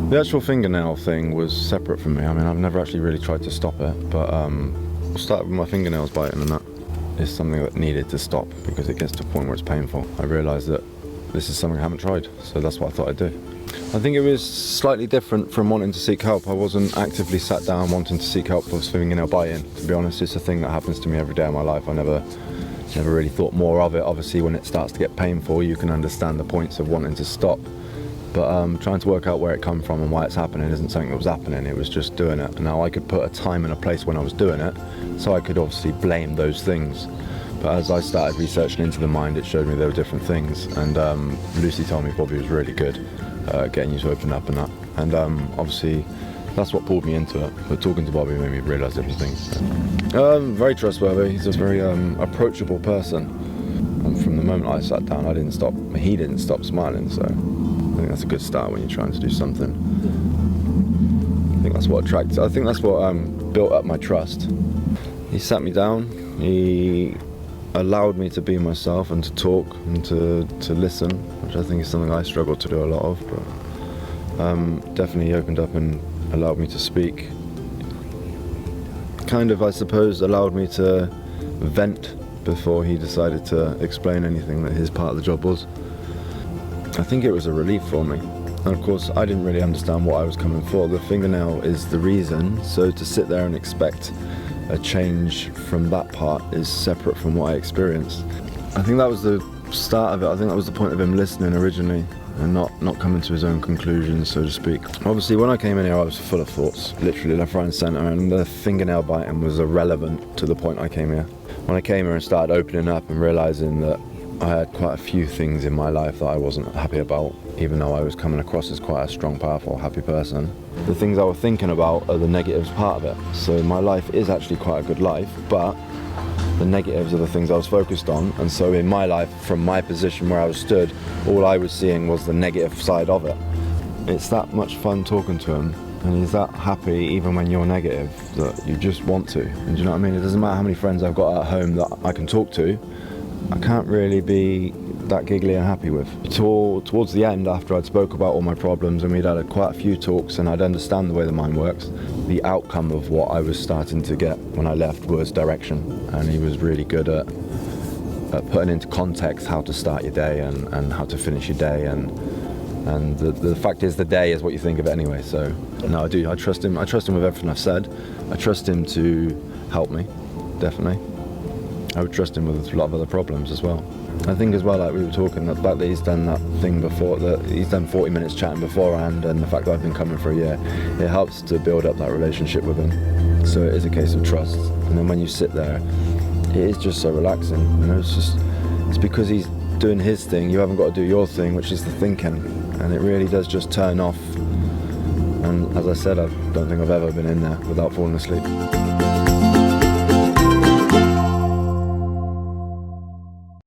The actual fingernail thing was separate from me. I mean, I've never actually really tried to stop it, but I'll start with my fingernails biting, and that is something that needed to stop because it gets to a point where it's painful. I realised that this is something I haven't tried, so that's what I thought I'd do. I think it was slightly different from wanting to seek help. I wasn't actively sat down wanting to seek help for fingernail biting. To be honest, it's a thing that happens to me every day of my life. I never really thought more of it. Obviously, when it starts to get painful, you can understand the points of wanting to stop. But trying to work out where it come from and why it's happening isn't something that was happening, it was just doing it. Now I could put a time and a place when I was doing it, so I could obviously blame those things. But as I started researching into the mind, it showed me there were different things. And Lucy told me Bobby was really good at getting you to open up and that. And obviously that's what pulled me into it. But talking to Bobby made me realise different things. So. Very trustworthy, he's a very approachable person. And from the moment I sat down, he didn't stop smiling, so I think that's a good start when you're trying to do something. I think that's what attracted, I think that's what built up my trust. He sat me down, he allowed me to be myself and to talk and to listen, which I think is something I struggle to do a lot of, but definitely opened up and allowed me to speak. Kind of, I suppose, allowed me to vent before he decided to explain anything that his part of the job was. I think it was a relief for me. And of course, I didn't really understand what I was coming for. The fingernail is the reason, so to sit there and expect a change from that part is separate from what I experienced. I think that was the start of it. I think that was the point of him listening originally and not coming to his own conclusions, so to speak. Obviously, when I came in here, I was full of thoughts, literally left, right and centre, and the fingernail biting was irrelevant to the point I came here. When I came here and started opening up and realising that I had quite a few things in my life that I wasn't happy about, even though I was coming across as quite a strong, powerful, happy person. The things I was thinking about are the negatives part of it. So my life is actually quite a good life, but the negatives are the things I was focused on. And so in my life, from my position where I was stood, all I was seeing was the negative side of it. It's that much fun talking to him, and he's that happy even when you're negative that you just want to. And do you know what I mean? It doesn't matter how many friends I've got at home that I can talk to, I can't really be that giggly and happy with. Towards the end, after I'd spoke about all my problems and we'd had quite a few talks and I'd understand the way the mind works, the outcome of what I was starting to get when I left was direction. And he was really good at putting into context how to start your day and how to finish your day. And the fact is, the day is what you think of it anyway. So no, I do. I trust him. I trust him with everything I've said. I trust him to help me, definitely. I would trust him with a lot of other problems as well. I think as well, like we were talking, the fact that he's done that thing before, that he's done 40 minutes chatting beforehand, and the fact that I've been coming for a year, it helps to build up that relationship with him. So it is a case of trust. And then when you sit there, it is just so relaxing. You know, it's because he's doing his thing, you haven't got to do your thing, which is the thinking. And it really does just turn off. And as I said, I don't think I've ever been in there without falling asleep.